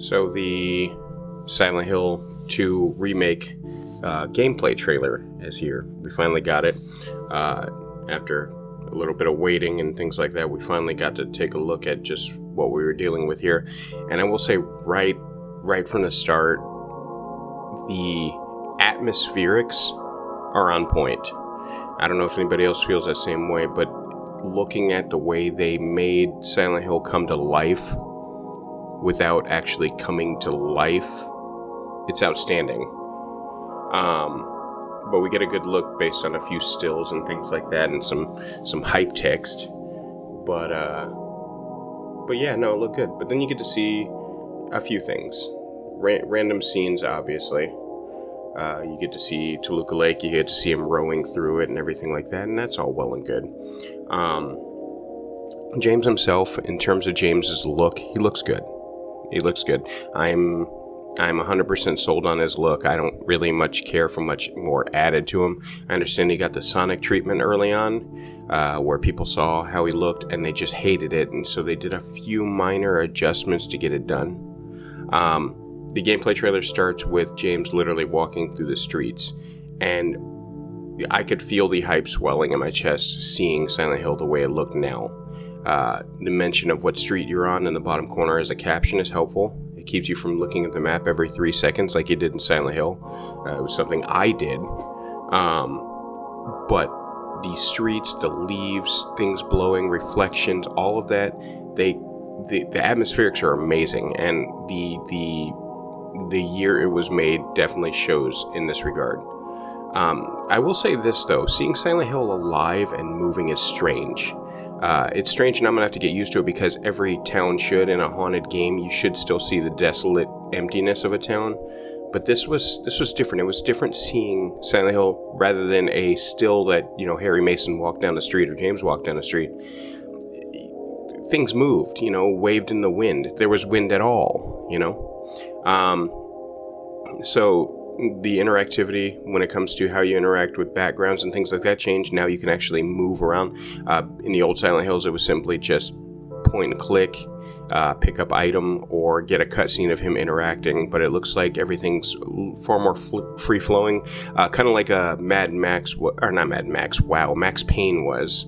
So the Silent Hill 2 Remake gameplay trailer is here. We finally got it. After a little bit of waiting and things like that, we finally got to take a look at just what we were dealing with here. And I will say right from the start, the atmospherics are on point. I don't know if anybody else feels that same way, but looking at the way they made Silent Hill come to life without actually coming to life, it's outstanding. But we get a good look based on a few stills and things like that, and some hype text. But yeah, no, it looked good. But then you get to see a few things, random scenes, obviously. You get to see Toluca Lake, you get to see him rowing through it and everything like that, and that's all well and good. James himself, in terms of James's look, he looks good. He looks good. I'm 100% sold on his look. I don't really much care for much more added to him. I understand he got the Sonic treatment early on, where people saw how he looked and they just hated it, and so they did a few minor adjustments to get it done. The gameplay trailer starts with James literally walking through the streets, and I could feel the hype swelling in my chest seeing Silent Hill the way it looked now. The mention of what street you're on in the bottom corner as a caption is helpful. It keeps you from looking at the map every 3 seconds like you did in Silent Hill. It was something I did. But the streets, the leaves, things blowing, reflections, all of that, the atmospherics are amazing, and the year it was made definitely shows in this regard. I will say this though, seeing Silent Hill alive and moving is strange. It's strange, and I'm gonna have to get used to it, because every town should, in a haunted game, you should still see the desolate emptiness of a town. But this was different. It was different seeing Silent Hill rather than a still that, Harry Mason walked down the street or James walked down the street. Things moved, waved in the wind. There was wind at all, So the interactivity when it comes to how you interact with backgrounds and things like that changed. Now you can actually move around. In the old Silent Hills, it was simply just point and click, pick up item, or get a cutscene of him interacting. But it looks like everything's far more free-flowing, kind of like a Max Payne was.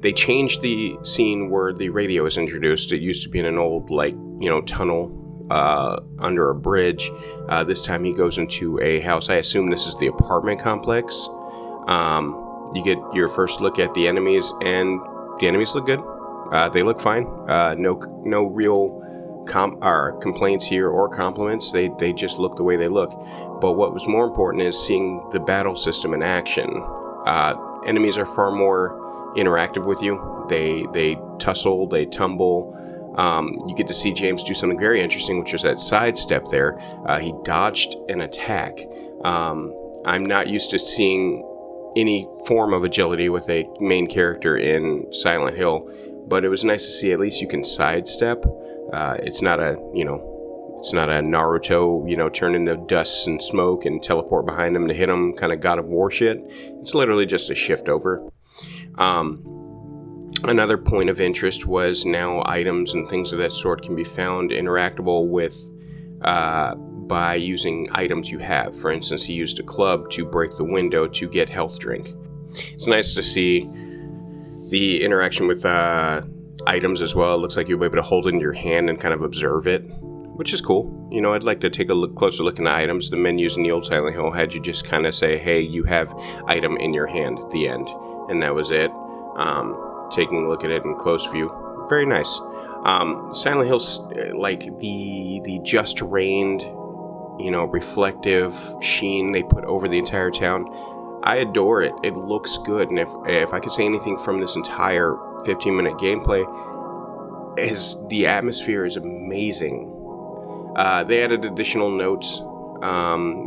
They changed the scene where the radio is introduced. It used to be in an old, tunnel under a bridge. This time he goes into a house. I assume this is the apartment complex. You get your first look at the enemies, and the enemies look good. They look fine. No real complaints here or compliments. They just look the way they look. But what was more important is seeing the battle system in action. Enemies are far more interactive with you. They tussle, they tumble. You get to see James do something very interesting, which was that sidestep there. He dodged an attack. I'm not used to seeing any form of agility with a main character in Silent Hill, but it was nice to see at least you can sidestep. It's not a Naruto, turn into dust and smoke and teleport behind him to hit him kind of God of War shit. It's literally just a shift over. Another point of interest was now items and things of that sort can be found interactable with by using items you have. For instance, he used a club to break the window to get health drink. It's nice to see the interaction with items as well. It looks like you'll be able to hold it in your hand and kind of observe it, which is cool. I'd like to take a closer look into items. The menus in the old Silent Hill had you just kind of say, hey, you have item in your hand at the end, and that was it. Taking a look at it in close view, very nice. Silent Hill's like the just rained, reflective sheen they put over the entire town. I adore it. It looks good, and if I could say anything from this entire 15-minute gameplay, is the atmosphere is amazing. They added additional notes,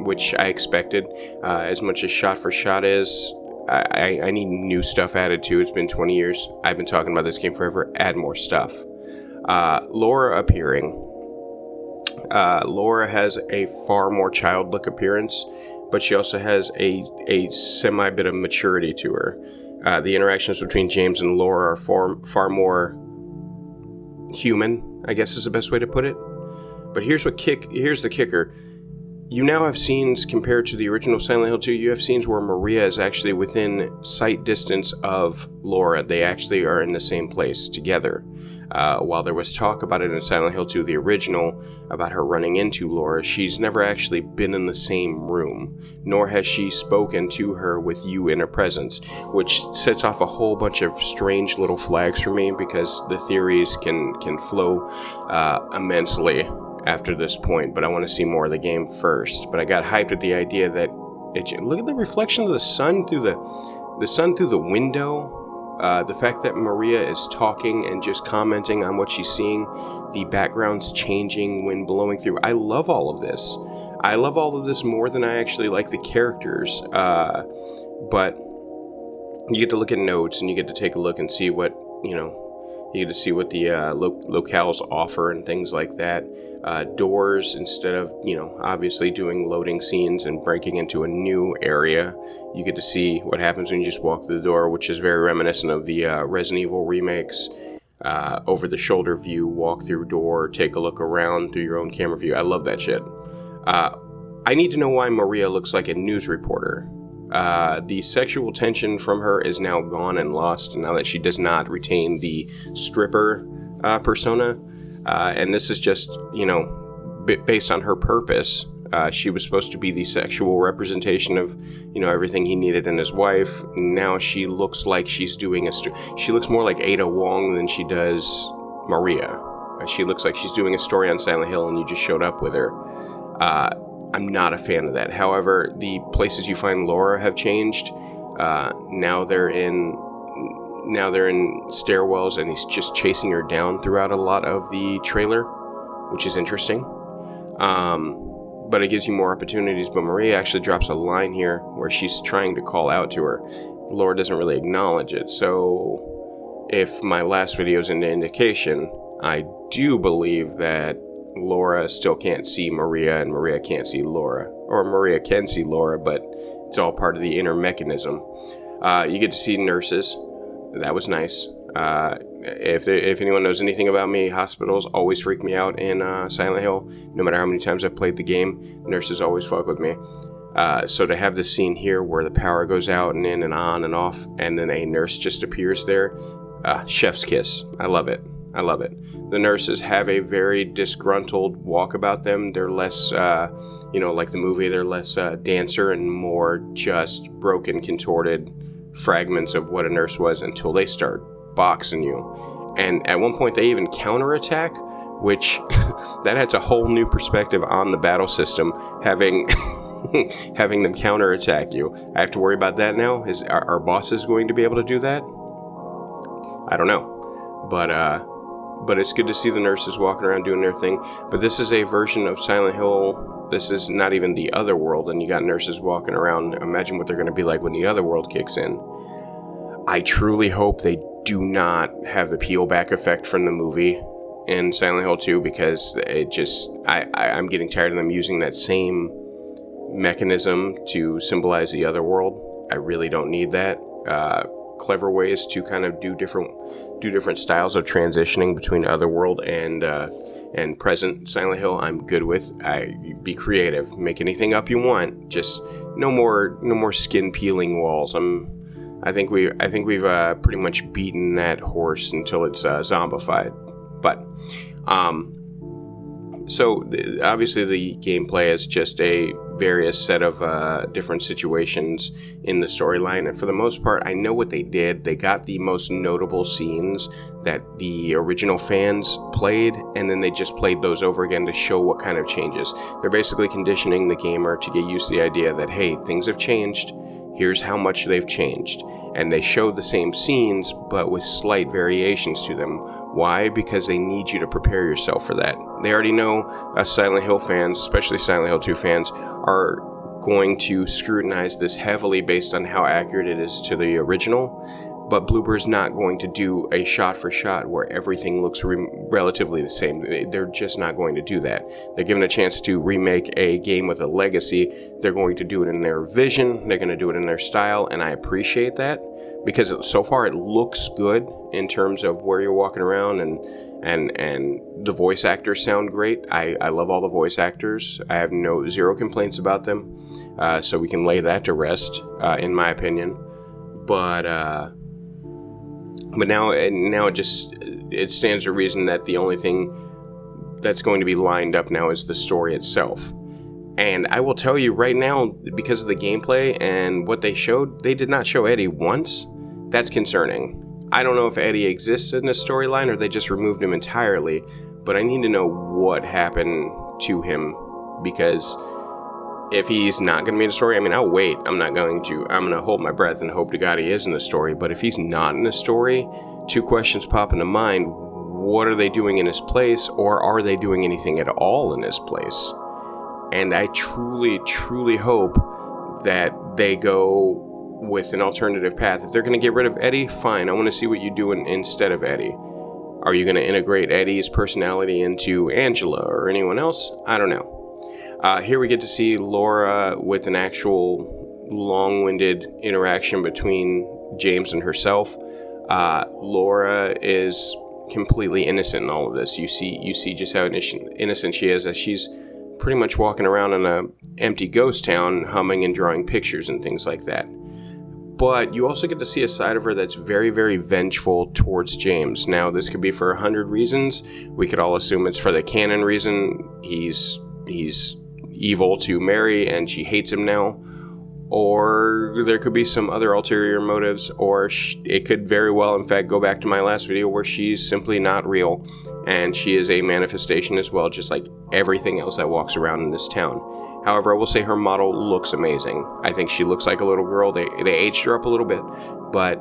which I expected. As much as shot for shot is, I need new stuff added too. It's been 20 years. I've been talking about this game forever. Add more stuff. Laura appearing. Laura has a far more childlike appearance, but she also has a semi bit of maturity to her. The interactions between James and Laura are far more human, I guess is the best way to put it. But here's the kicker. You now have scenes compared to the original Silent Hill 2. You have scenes where Maria is actually within sight distance of Laura. They actually are in the same place together. While there was talk about it in Silent Hill 2, the original, about her running into Laura, she's never actually been in the same room, nor has she spoken to her with you in her presence, which sets off a whole bunch of strange little flags for me, because the theories can flow immensely after this point, but I want to see more of the game first. But I got hyped at the idea that look at the reflection of the sun through the window. The fact that Maria is talking and just commenting on what she's seeing, the background's changing, wind blowing through. I love all of this. I love all of this more than I actually like the characters. But you get to look at notes, and you get to take a look and see what, you get to see what the locales offer and things like that. Doors, instead of, obviously doing loading scenes and breaking into a new area, you get to see what happens when you just walk through the door, which is very reminiscent of the Resident Evil remakes. Over-the-shoulder view, walk through door, take a look around through your own camera view. I love that shit. I need to know why Maria looks like a news reporter. The sexual tension from her is now gone and lost now that she does not retain the stripper persona. And this is just, based on her purpose. She was supposed to be the sexual representation of, everything he needed in his wife. Now she looks like she's doing she looks more like Ada Wong than she does Maria. She looks like she's doing a story on Silent Hill and you just showed up with her. I'm not a fan of that. However, the places you find Laura have changed. Now they're in stairwells, and he's just chasing her down throughout a lot of the trailer, which is interesting. But it gives you more opportunities. But Maria actually drops a line here where she's trying to call out to her. Laura doesn't really acknowledge it. So if my last video is an indication, I do believe that Laura still can't see Maria, and Maria can't see Laura. Or Maria can see Laura, but it's all part of the inner mechanism. You get to see nurses. That was nice. If anyone knows anything about me, hospitals always freak me out in Silent Hill. No matter how many times I've played the game, nurses always fuck with me. So to have this scene here where the power goes out and in and on and off, and then a nurse just appears there, chef's kiss. I love it. The nurses have a very disgruntled walk about them. They're less, like the movie, they're less dancer and more just broken, contorted fragments of what a nurse was until they start boxing you. And at one point they even counterattack, which that adds a whole new perspective on the battle system, having them counterattack you. I have to worry about that now. Are our bosses going to be able to do that? I don't know. But it's good to see the nurses walking around doing their thing. But this is a version of Silent Hill. This is not even the other world, and you got nurses walking around. Imagine what they're going to be like when the other world kicks in. I truly hope they do not have the peel back effect from the movie in Silent Hill 2, because it just, I'm getting tired of them using that same mechanism to symbolize the other world. I really don't need that. Clever ways to kind of do different styles of transitioning between Otherworld and present Silent Hill, I'm good with. Be creative, make anything up you want. Just no more skin peeling walls. I think we've pretty much beaten that horse until it's zombified. But so obviously the gameplay is just a various set of different situations in the storyline, and for the most part I know what they did. They got the most notable scenes that the original fans played, and then they just played those over again to show what kind of changes. They're basically conditioning the gamer to get used to the idea that, hey, things have changed, here's how much they've changed. And they show the same scenes, but with slight variations to them. Why? Because they need you to prepare yourself for that. They already know us Silent Hill fans, especially Silent Hill 2 fans, are going to scrutinize this heavily based on how accurate it is to the original. But Bloober's not going to do a shot for shot where everything looks relatively the same. They're just not going to do that. They're given a chance to remake a game with a legacy. They're going to do it in their vision. They're going to do it in their style, and I appreciate that, because so far it looks good in terms of where you're walking around and the voice actors sound great. I love all the voice actors. I have zero complaints about them. So we can lay that to rest, in my opinion. But now it stands to reason that the only thing that's going to be lined up now is the story itself. And I will tell you right now, because of the gameplay and what they showed, they did not show Eddie once. That's concerning. I don't know if Eddie exists in this storyline or they just removed him entirely, but I need to know what happened to him, because if he's not going to be in the story, I mean, I'll wait. I'm going to hold my breath and hope to God he is in the story. But if he's not in the story, two questions pop into mind. What are they doing in his place, or are they doing anything at all in his place? And I truly, truly hope that they go with an alternative path. If they're going to get rid of Eddie, fine. I want to see what you do instead of Eddie. Are you going to integrate Eddie's personality into Angela or anyone else? I don't know. Here we get to see Laura with an actual long-winded interaction between James and herself. Laura is completely innocent in all of this. You see just how innocent she is, as she's pretty much walking around in an empty ghost town, humming and drawing pictures and things like that. But you also get to see a side of her that's very, very vengeful towards James. Now, this could be for 100 reasons. We could all assume it's for the canon reason. He's evil to Mary and she hates him now. Or there could be some other ulterior motives, or it could very well, in fact, go back to my last video where she's simply not real, and she is a manifestation as well, just like everything else that walks around in this town. However, I will say her model looks amazing. I think she looks like a little girl. They aged her up a little bit, but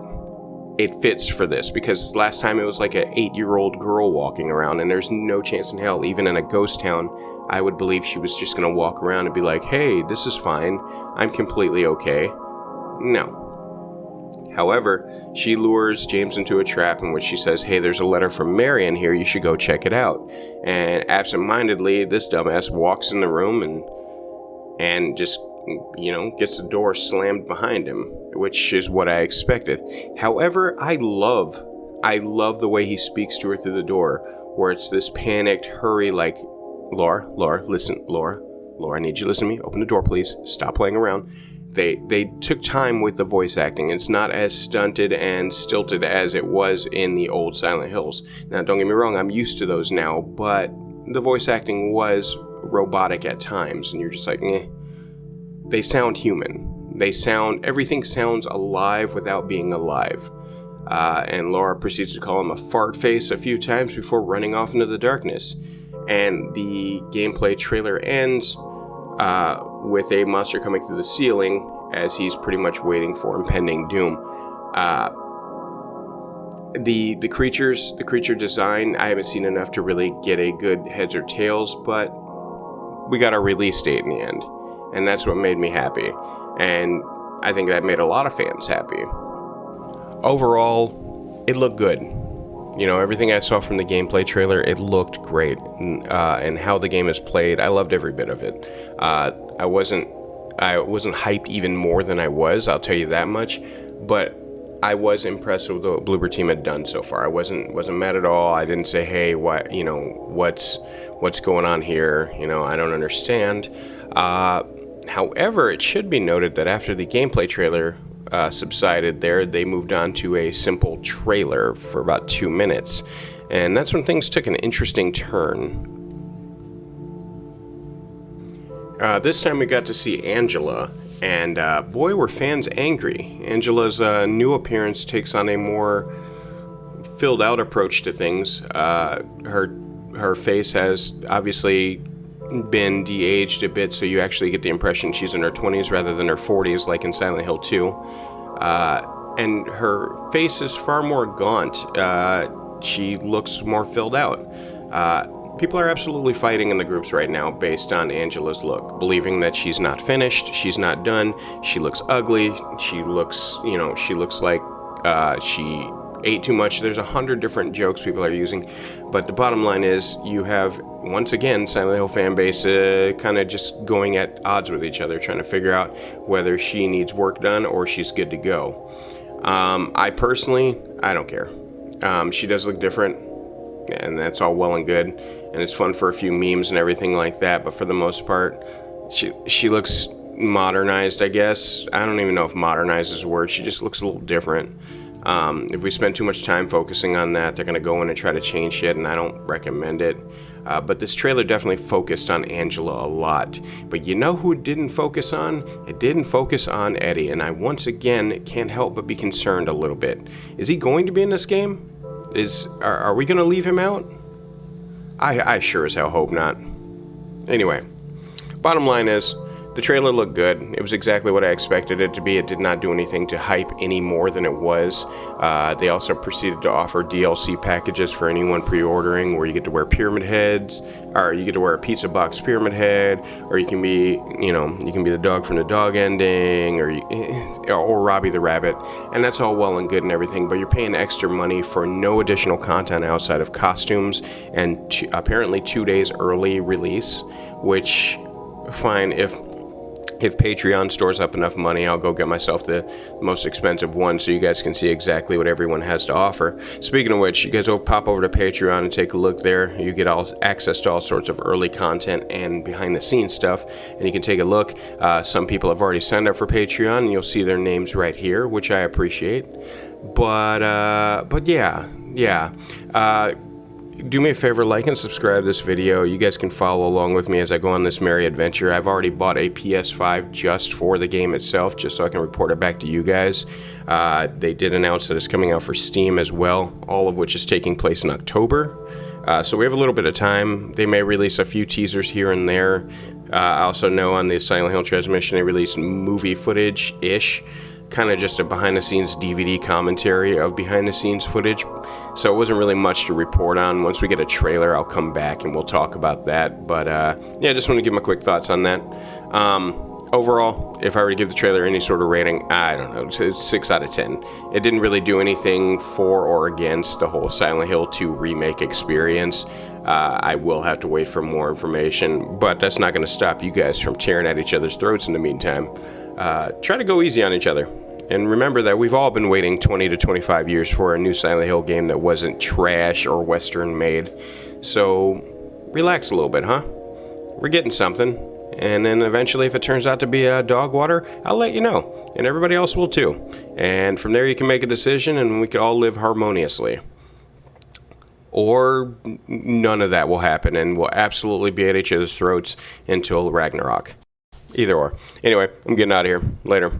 it fits for this, because last time it was like an 8-year-old girl walking around, and there's no chance in hell, even in a ghost town, I would believe she was just going to walk around and be like, hey, this is fine. I'm completely okay. No. However, she lures James into a trap in which she says, hey, there's a letter from Mary in here. You should go check it out. And absentmindedly, this dumbass walks in the room and just, gets the door slammed behind him, which is what I expected. However, I love the way he speaks to her through the door, where it's this panicked hurry, like, Laura, listen, Laura, I need you to listen to me. Open the door, please. Stop playing around. They took time with the voice acting. It's not as stunted and stilted as it was in the old Silent Hills. Now, don't get me wrong, I'm used to those now, but the voice acting was robotic at times, and you're just like, eh. They sound human. Everything sounds alive without being alive. And Laura proceeds to call him a fart face a few times before running off into the darkness. And the gameplay trailer ends with a monster coming through the ceiling as he's pretty much waiting for impending doom. The creature design, I haven't seen enough to really get a good heads or tails, but we got our release date in the end, and that's what made me happy. And I think that made a lot of fans happy. Overall, it looked good. Everything I saw from the gameplay trailer, it looked great. And how the game is played, I loved every bit of it. I wasn't hyped even more than I was, I'll tell you that much. But I was impressed with what Bloober Team had done so far. I wasn't mad at all. I didn't say, hey, what's going on here? I don't understand. However, it should be noted that after the gameplay trailer subsided there, they moved on to a simple trailer for about 2 minutes, and that's when things took an interesting turn. This time we got to see Angela, and boy, were fans angry. Angela's new appearance takes on a more filled out approach to things. Her face has obviously been de-aged a bit, so you actually get the impression she's in her 20s rather than her 40s, like in Silent Hill 2. And her face is far more gaunt. She looks more filled out. People are absolutely fighting in the groups right now based on Angela's look, believing that she's not finished, she's not done, she looks ugly, she looks like she ate too much. There's 100 different jokes people are using, but the bottom line is you have, once again, Silent Hill fan base kind of just going at odds with each other, trying to figure out whether she needs work done or she's good to go. I don't care. She does look different. and that's all well and good, and it's fun for a few memes and everything like that, but for the most part, she looks modernized, I guess. I don't even know if modernized is a word. She just looks a little different. If we spend too much time focusing on that, they're going to go in and try to change shit, and I don't recommend it. But this trailer definitely focused on Angela a lot. But you know who it didn't focus on? It didn't focus on Eddie, and I once again can't help but be concerned a little bit. Is he going to be in this game? Are we going to leave him out? I sure as hell hope not. Anyway, bottom line is, the trailer looked good. It was exactly what I expected it to be. It did not do anything to hype any more than it was. They also proceeded to offer DLC packages for anyone pre-ordering, where you get to wear pyramid heads, or you get to wear a pizza box pyramid head, or you can be the dog from the dog ending, or Robbie the rabbit, and that's all well and good and everything. But you're paying extra money for no additional content outside of costumes and apparently 2 days early release, which fine if Patreon stores up enough money, I'll go get myself the most expensive one so you guys can see exactly what everyone has to offer. Speaking of which, you guys pop over to Patreon and take a look there. You get access to all sorts of early content and behind-the-scenes stuff, and you can take a look. Some people have already signed up for Patreon, and you'll see their names right here, which I appreciate. But yeah. Do me a favor, like and subscribe to this video. You guys can follow along with me as I go on this merry adventure. I've already bought a PS5 just for the game itself, just so I can report it back to you guys. They did announce that it's coming out for Steam as well, all of which is taking place in October. So we have a little bit of time. They may release a few teasers here and there. I also know on the Silent Hill transmission they released movie footage-ish, kind of just a behind-the-scenes DVD commentary of behind-the-scenes footage. So it wasn't really much to report on. Once we get a trailer, I'll come back and we'll talk about that. But yeah, I just want to give my quick thoughts on that. Overall, if I were to give the trailer any sort of rating, I don't know, it's 6 out of 10. It didn't really do anything for or against the whole Silent Hill 2 remake experience. I will have to wait for more information, but that's not going to stop you guys from tearing at each other's throats in the meantime. Try to go easy on each other. And remember that we've all been waiting 20 to 25 years for a new Silent Hill game that wasn't trash or Western made. So relax a little bit, huh? We're getting something. And then eventually, if it turns out to be dog water, I'll let you know. And everybody else will too. And from there you can make a decision and we can all live harmoniously. Or none of that will happen and we'll absolutely be at each other's throats until Ragnarok. Either or. Anyway, I'm getting out of here. Later.